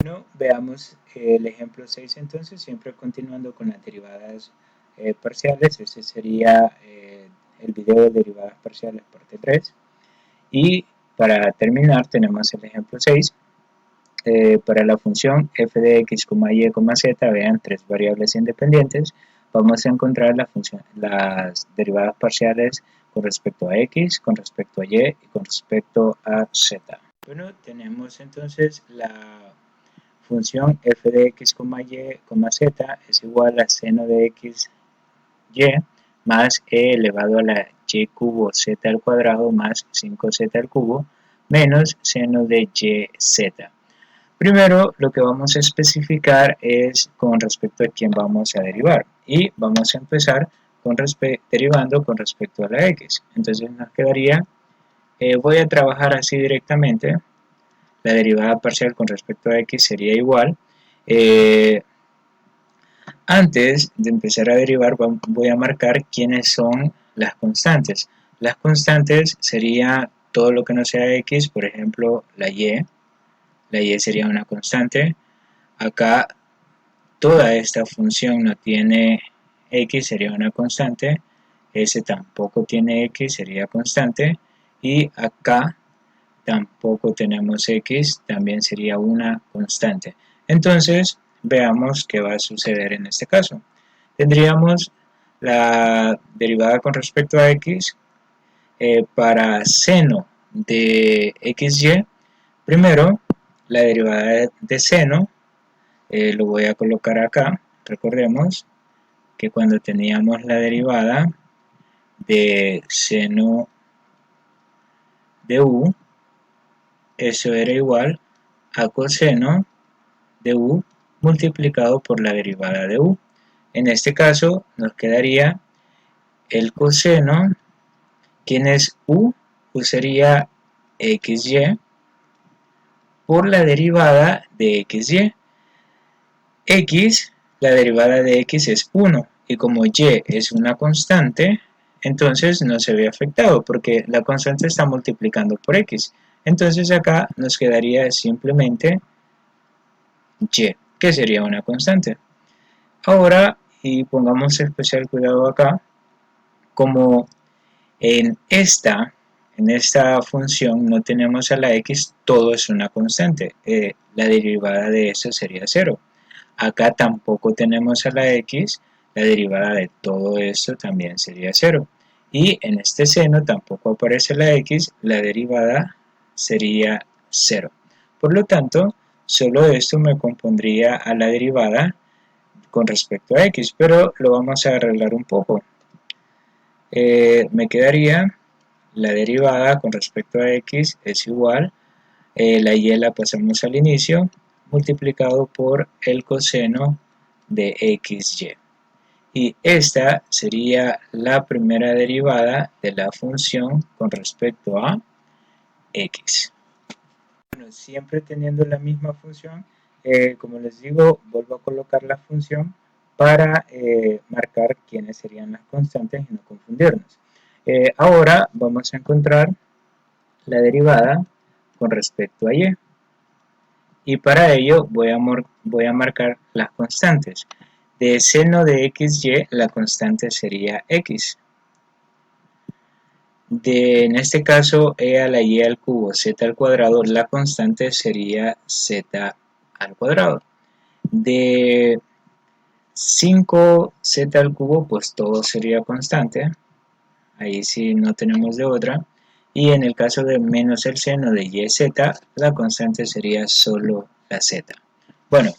Bueno, veamos el ejemplo 6 entonces, siempre continuando con las derivadas parciales. Ese sería el video de derivadas parciales parte 3. Y para terminar tenemos el ejemplo 6. Para la función f de x, y, z, vean tres variables independientes, vamos a encontrar las derivadas parciales con respecto a x, con respecto a y y con respecto a z. Bueno, tenemos entonces la función f de x, y, z es igual a seno de x, y más e elevado a la y cubo z al cuadrado más 5z al cubo menos seno de y z. Primero, lo que vamos a especificar es con respecto a quién vamos a derivar. Y vamos a empezar derivando con respecto a la x. Entonces nos quedaría, voy a trabajar así directamente. La derivada parcial con respecto a x sería igual. Antes de empezar a derivar, voy a marcar quiénes son las constantes. Las constantes sería todo lo que no sea x, por ejemplo, la y. La y sería una constante. Acá toda esta función no tiene x, sería una constante. S tampoco tiene x, sería constante. Y acá tampoco tenemos x, también sería una constante. Entonces, veamos qué va a suceder en este caso. Tendríamos la derivada con respecto a x para seno de xy. Primero, la derivada de seno, lo voy a colocar acá. Recordemos que cuando teníamos la derivada de seno de u, eso era igual a coseno de u multiplicado por la derivada de u. En este caso nos quedaría el coseno. ¿Quién es u? U sería xy por la derivada de xy. X, la derivada de x es 1 y como y es una constante, entonces no se ve afectado porque la constante está multiplicando por x. Entonces acá nos quedaría simplemente y, que sería una constante. Ahora, y pongamos especial cuidado acá, como en esta función no tenemos a la x, todo es una constante. La derivada de eso sería 0. Acá tampoco tenemos a la x, la derivada de todo esto también sería 0. Y en este seno tampoco aparece la x, la derivada sería 0. Por lo tanto, solo esto me compondría a la derivada con respecto a x, pero lo vamos a arreglar un poco. Me quedaría la derivada con respecto a x es igual, la y la pasamos al inicio, multiplicado por el coseno de xy. Y esta sería la primera derivada de la función con respecto a x. Bueno, siempre teniendo la misma función, como les digo, vuelvo a colocar la función para marcar quiénes serían las constantes y no confundirnos. Ahora vamos a encontrar la derivada con respecto a y. Y para ello voy a marcar las constantes. De seno de xy, la constante sería x. En este caso, e a la y al cubo, z al cuadrado, la constante sería z al cuadrado. De 5z al cubo, pues todo sería constante. Ahí sí no tenemos de otra. Y en el caso de menos el seno de yz, la constante sería solo la z. Bueno,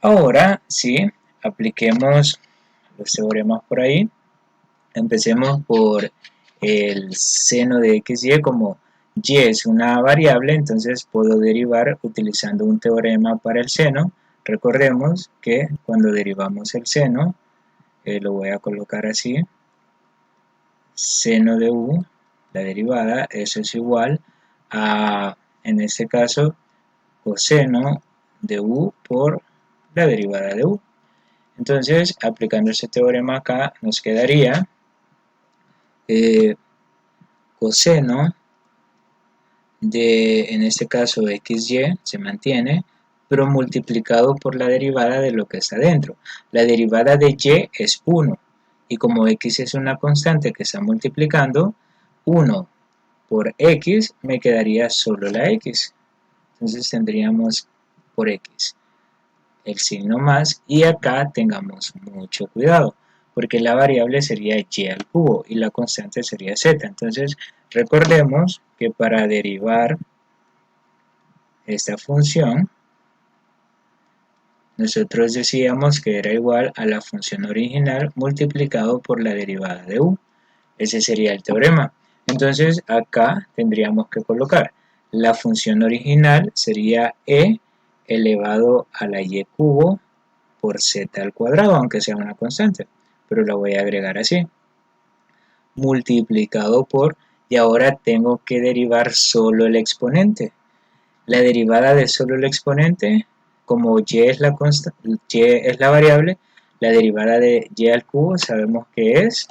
ahora sí, apliquemos los teoremas por ahí. Empecemos por el seno de xy. Como y es una variable, entonces puedo derivar utilizando un teorema para el seno. Recordemos que cuando derivamos el seno, lo voy a colocar así, seno de u, la derivada, eso es igual a, en este caso, coseno de u por la derivada de u. Entonces, aplicando ese teorema acá, nos quedaría coseno en este caso xy se mantiene, pero multiplicado por la derivada de lo que está dentro. La derivada de y es 1, y como x es una constante que está multiplicando, 1 por x me quedaría solo la x. Entonces tendríamos por x el signo más, y acá tengamos mucho cuidado, porque la variable sería y al cubo y la constante sería z. Entonces recordemos que para derivar esta función, nosotros decíamos que era igual a la función original multiplicado por la derivada de u. Ese sería el teorema. Entonces acá tendríamos que colocar la función original sería e elevado a la y cubo por z al cuadrado, aunque sea una constante, pero la voy a agregar así, multiplicado por, y ahora tengo que derivar solo el exponente. La derivada de solo el exponente, como y es la variable, la derivada de y al cubo sabemos que es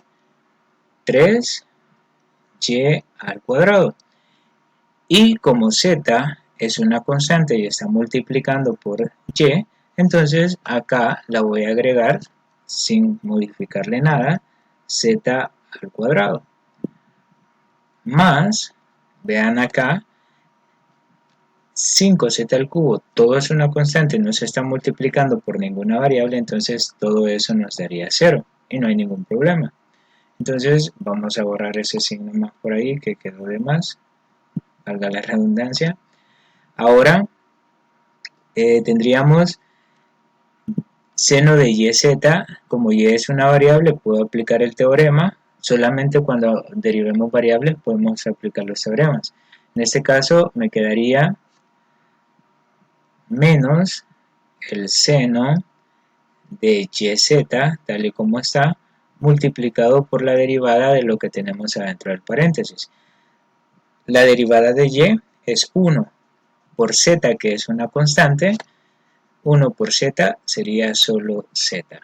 3y al cuadrado. Y como z es una constante y está multiplicando por y, entonces acá la voy a agregar sin modificarle nada, z al cuadrado. Más, vean acá, 5z al cubo, todo es una constante, no se está multiplicando por ninguna variable, entonces todo eso nos daría 0 y no hay ningún problema. Entonces vamos a borrar ese signo más por ahí que quedó de más, valga la redundancia. Ahora tendríamos seno de yz, como y es una variable puedo aplicar el teorema, solamente cuando derivemos variables podemos aplicar los teoremas. En este caso me quedaría menos el seno de yz, tal y como está, multiplicado por la derivada de lo que tenemos adentro del paréntesis. La derivada de y es 1 por z, que es una constante. 1 por z sería solo z.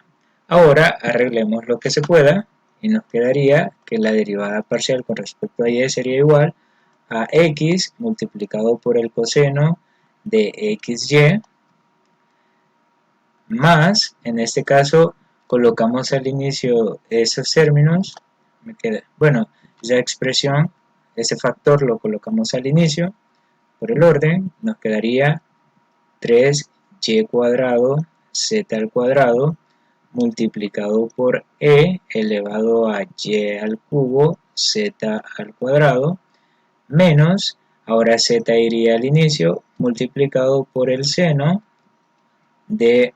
Ahora arreglemos lo que se pueda y nos quedaría que la derivada parcial con respecto a y sería igual a x multiplicado por el coseno de xy más, en este caso colocamos al inicio esos términos, bueno, esa expresión, ese factor lo colocamos al inicio por el orden, nos quedaría 3y cuadrado z al cuadrado multiplicado por e elevado a y al cubo z al cuadrado menos, ahora z iría al inicio, multiplicado por el seno de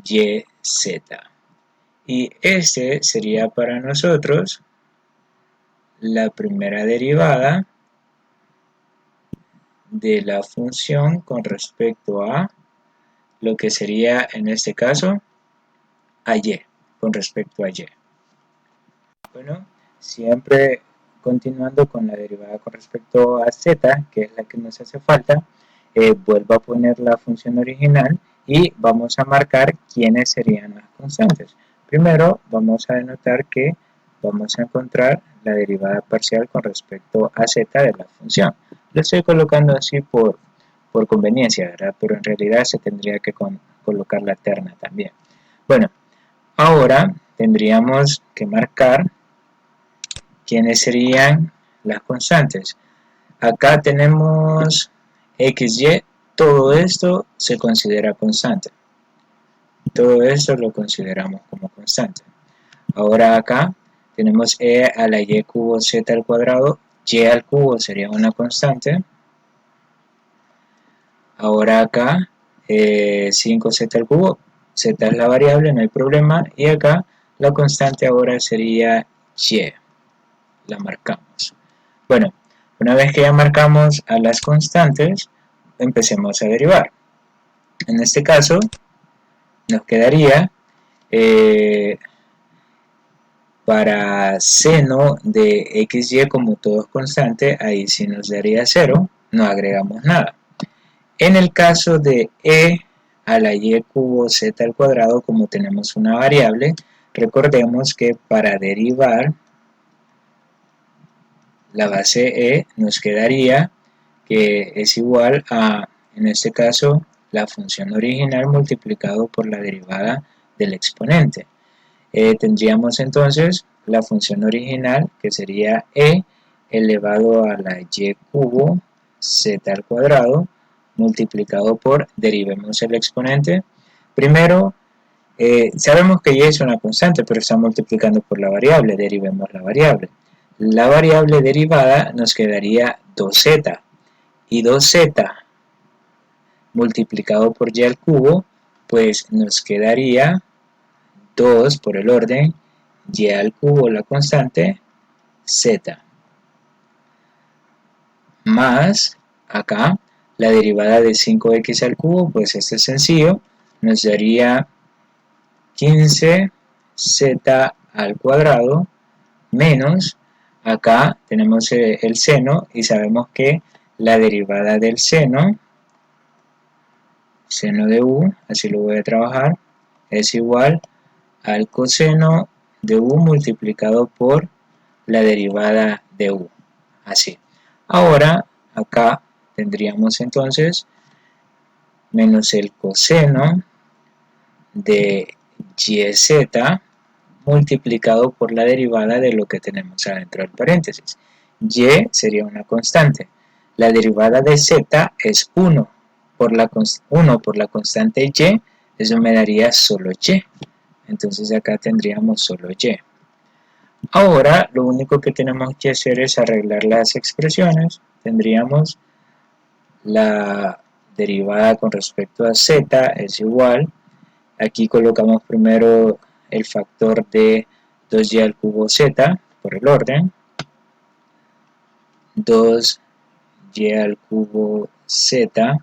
yz. Y este sería para nosotros la primera derivada de la función con respecto a lo que sería en este caso a y, con respecto a y. Bueno, siempre continuando con la derivada con respecto a z, que es la que nos hace falta, vuelvo a poner la función original y vamos a marcar quiénes serían las constantes. Primero vamos a denotar que vamos a encontrar la derivada parcial con respecto a z de la función. Lo estoy colocando así por conveniencia, ¿verdad? Pero en realidad se tendría que colocar la terna también. Bueno, ahora tendríamos que marcar quiénes serían las constantes. Acá tenemos xy, todo esto se considera constante. Todo esto lo consideramos como constante. Ahora acá tenemos e a la y cubo z al cuadrado, y al cubo sería una constante. Ahora acá 5z al cubo, z es la variable, no hay problema, y acá la constante ahora sería y, la marcamos. Bueno, una vez que ya marcamos a las constantes, empecemos a derivar. En este caso, nos quedaría para seno de xy, como todo es constante, ahí sí nos daría 0, no agregamos nada. En el caso de e a la y cubo z al cuadrado, como tenemos una variable, recordemos que para derivar la base e nos quedaría que es igual a, en este caso, la función original multiplicado por la derivada del exponente. Tendríamos entonces la función original, que sería e elevado a la y cubo z al cuadrado multiplicado por, derivemos el exponente. Primero, sabemos que y es una constante, pero está multiplicando por la variable, derivemos la variable. La variable derivada nos quedaría 2z, y 2z multiplicado por y al cubo, pues nos quedaría 2 por el orden, y al cubo la constante, z, más, acá, la derivada de 5x al cubo, pues esto es sencillo, nos daría 15z al cuadrado, menos, acá tenemos el seno, y sabemos que la derivada del seno de u, así lo voy a trabajar, es igual al coseno de u multiplicado por la derivada de u, así. Ahora, acá tendríamos entonces menos el coseno de yz multiplicado por la derivada de lo que tenemos adentro del paréntesis. Y sería una constante. La derivada de z es 1 por la constante y, eso me daría solo y. Entonces acá tendríamos solo y. Ahora lo único que tenemos que hacer es arreglar las expresiones. Tendríamos la derivada con respecto a z es igual. Aquí colocamos primero el factor de 2y al cubo z por el orden. 2y al cubo z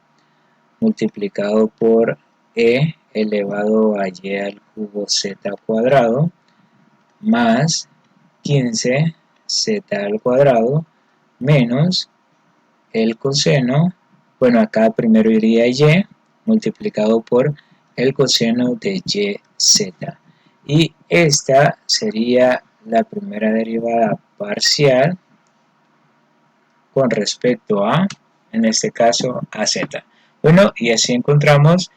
multiplicado por e elevado a y al cubo z cuadrado más 15z al cuadrado menos el coseno, bueno, acá primero iría y multiplicado por el coseno de yz, y esta sería la primera derivada parcial con respecto a, en este caso, a z. Bueno, y así encontramos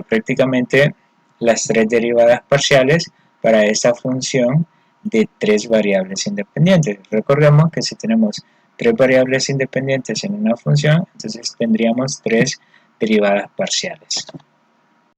prácticamente las tres derivadas parciales para esta función de tres variables independientes. Recordemos que si tenemos tres variables independientes en una función, entonces tendríamos tres derivadas parciales.